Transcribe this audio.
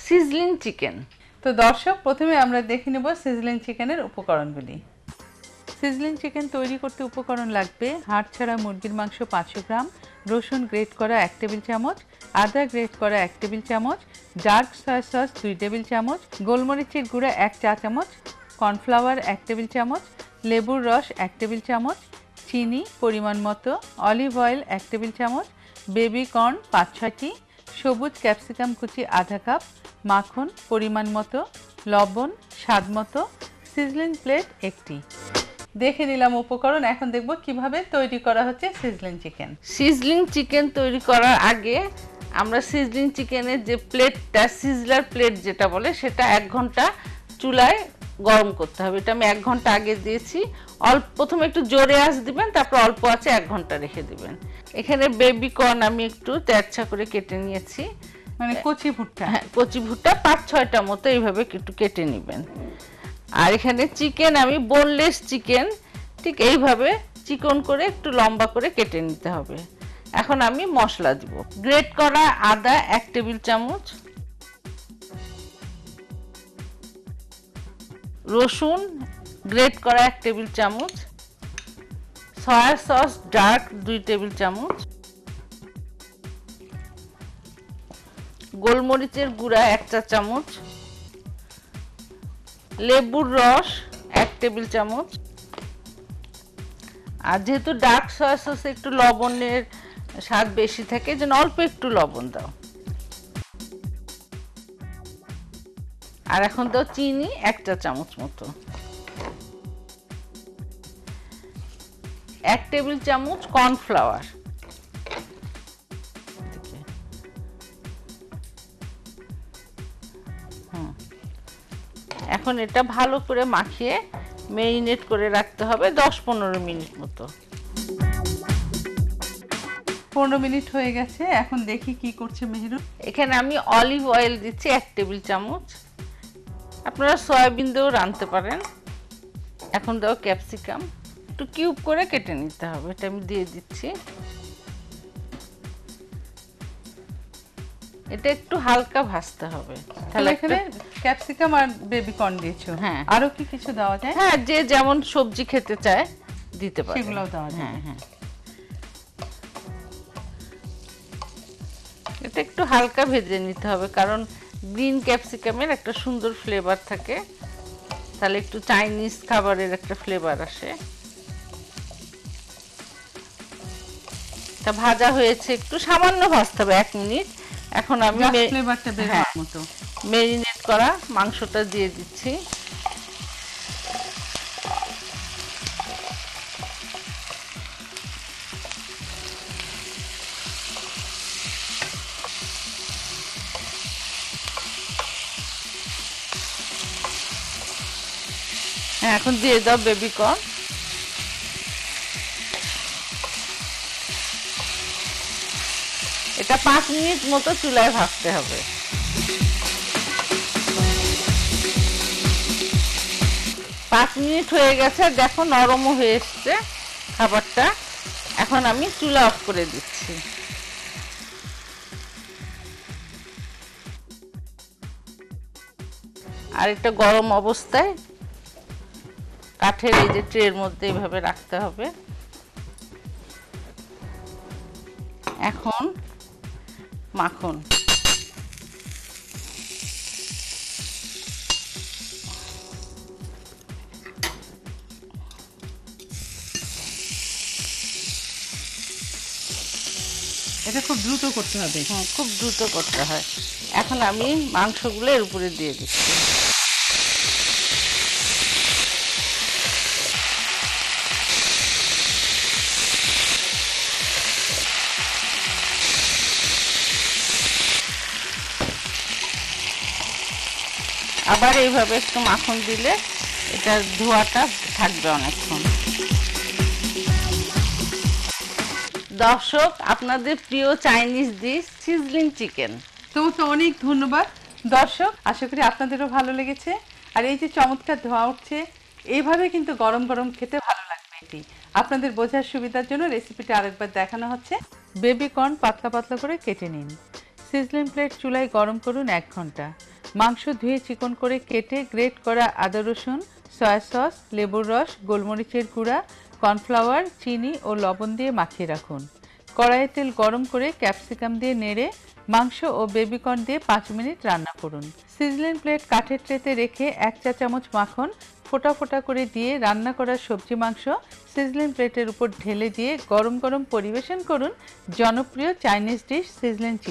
Sizzling chicken. তো দর্শক, প্রথমে আমরা দেখে নেব সিজলিং চিকেনের উপকরণগুলি। সিজলিং চিকেন তৈরি করতে উপকরণ লাগবে হাড় ছাড়া মুরগির মাংস 500 গ্রাম, রসুন গ্রেট করা 1 টেবিল চামচ, আদা গ্রেট করা 1 টেবিল চামচ, ডার্ক সয়া সস 2 টেবিল চামচ, গোলমরিচের গুঁড়া 1 চা চামচ, কর্নফ্লাওয়ার 1 টেবিল চামচ, লেবুর রস 1 টেবিল চামচ, চিনি পরিমাণ মতো, অলিভ অয়েল 1 টেবিল চামচ, বেবি কর্ন 5-6টি, সবুজ ক্যাপসিকাম কুচি আধা কাপ, মাখন পরিমাণ মতো, লবণ স্বাদ মতো, সিজলিং প্লেট 1টি। দেখে নিলাম উপকরণ, এখন দেখব কিভাবে তৈরি করা হচ্ছে সিজলিং চিকেন। সিজলিং চিকেন তৈরি করার আগে আমরা সিজলিং চিকেনের যে প্লেটটা, সিজলার প্লেট যেটা বলে, সেটা 1 ঘন্টা চুলায় গরম করতে হবে। এটা আমি 1 ঘন্টা আগে দিয়েছি। প্রথমে একটু জোরে আঁচ দিবেন, তারপর অল্প আঁচে 1 ঘন্টা রেখে দিবেন। এখানে বেবি কর্ন আমি একটু তেরছা করে কেটে নিয়েছি, মানে কচি ভুট্টা। হ্যাঁ, কচি ভুট্টা 5-6টা মতো এইভাবে একটু কেটে নেবেন। আর এখানে চিকেন আমি বোনলেস চিকেন ঠিক এইভাবে চিকন করে একটু লম্বা করে কেটে নিতে হবে। এখন আমি মশলা দিব। গ্রেট করা আদা 1 টেবিল চামচ, রসুন গ্রেট করা 1 টেবিল চামচ, সয়া সস ডার্ক 2 টেবিল চামচ, গোলমরিচের গুঁড়া 1 চা চামচ, লেবুর রস 1 টেবিল চামচ। আর যেহেতু ডার্ক সয়া সসে একটু লবণের স্বাদ বেশি থাকে, যেন অল্প একটু লবণ দাও। আর এখন দাও চিনি 1 চা চামচ মতো, 1 টেবিল চামচ কর্নফ্লাওয়ার, এখন এটা ভালো করে মাখিয়ে ম্যারিনেট করে রাখতে হবে 10-15 মিনিট মতো। 15 মিনিট হয়ে গেছে, এখন দেখি কি করছে মেহেরুন। এখানে আমি অলিভ অয়েল দিচ্ছি 1 টেবিল চামচ, আপনারা সয়াবিন দিয়েও রাঁধতে পারেন। এখন দাও ক্যাপসিকাম, একটু কিউব করে কেটে নিতে হবে, এটা আমি দিয়ে দিচ্ছি। এটা একটু হালকা ভাজতে হবে। তাহলে এখানে ক্যাপসিকাম আর বেবি কর্ন দিয়েছো, হ্যাঁ। আরো কি কিছু দেওয়া যায়? হ্যাঁ, যে যেমন সবজি খেতে চায় দিতে পারে, সেগুলোও দেওয়া যায়। হ্যাঁ হ্যাঁ। এটা একটু হালকা ভেজে নিতে হবে, কারণ গ্রিন ক্যাপসিকামের একটা সুন্দর ফ্লেভার থাকে, তাহলে একটু চাইনিজ খাবারের একটা ফ্লেভার আসে। এটা ভাজা হয়েছে, একটু সামান্য ভাজতে হবে 1 মিনিট। এখন আমি ফ্লেভারটা বের হওয়ার মতো ম্যারিনেট করা মাংসটা দিয়ে দিচ্ছি। হ্যাঁ, এখন দিয়ে দাও বেবি কর্ন। এটা 5 মিনিট মতো চুলায় ভাজতে হবে। 5 মিনিট হয়ে গেছে, দেখো নরমও হয়ে এসছে খাবারটা। এখন আমি চুলা অফ করে দিচ্ছি। আর এটা গরম অবস্থায় কাঠের এই যে ট্রের মধ্যে এইভাবে রাখতে হবে। এখন মাখন, এটা খুব দ্রুত করতে হবে। হ্যাঁ, খুব দ্রুত করতে হয়। এখন আমি মাংসগুলো এর উপরে দিয়ে দিচ্ছি। আবার এইভাবে একটু মাখন দিলে এটার ধোঁয়াটা থাকবে অনেকক্ষণ। দর্শক, আপনাদের প্রিয় চাইনিজ ডিশ সিজলিং চিকেন। তোমাকে অনেক ধন্যবাদ। দর্শক, আশা করি আপনাদেরও ভালো লেগেছে। আর এই যে চমৎকার ধোঁয়া উঠছে, এইভাবে কিন্তু গরম গরম খেতে ভালো লাগবে। এটি আপনাদের বোঝার সুবিধার জন্য রেসিপিটা আরেকবার দেখানো হচ্ছে। বেবি কর্ন পাতলা পাতলা করে কেটে নিন, সিজলিং প্লেট চুলায় গরম করুন 1 ঘন্টা। মাংস ধুয়ে চিকন করে কেটে গ্রেট করা আদা রসুন, সয়া সস, লেবুর রস, গোলমরিচের গুঁড়া, কর্নফ্লাওয়ার, চিনি ও লবণ দিয়ে মাখিয়ে রাখুন। কড়াইয়ে তেল গরম করে ক্যাপসিকাম দিয়ে নেড়ে মাংস ও বেবিকর্ন দিয়ে 5 মিনিট রান্না করুন। সিজলিং প্লেট কাঠের ট্রেতে রেখে 1 চা চামচ মাখন ফোঁটা ফোঁটা করে দিয়ে রান্না করা সবজি মাংস সিজলিং প্লেটের উপর ঢেলে দিয়ে গরম গরম পরিবেশন করুন জনপ্রিয় চাইনিজ ডিশ সিজলিং চিকেন।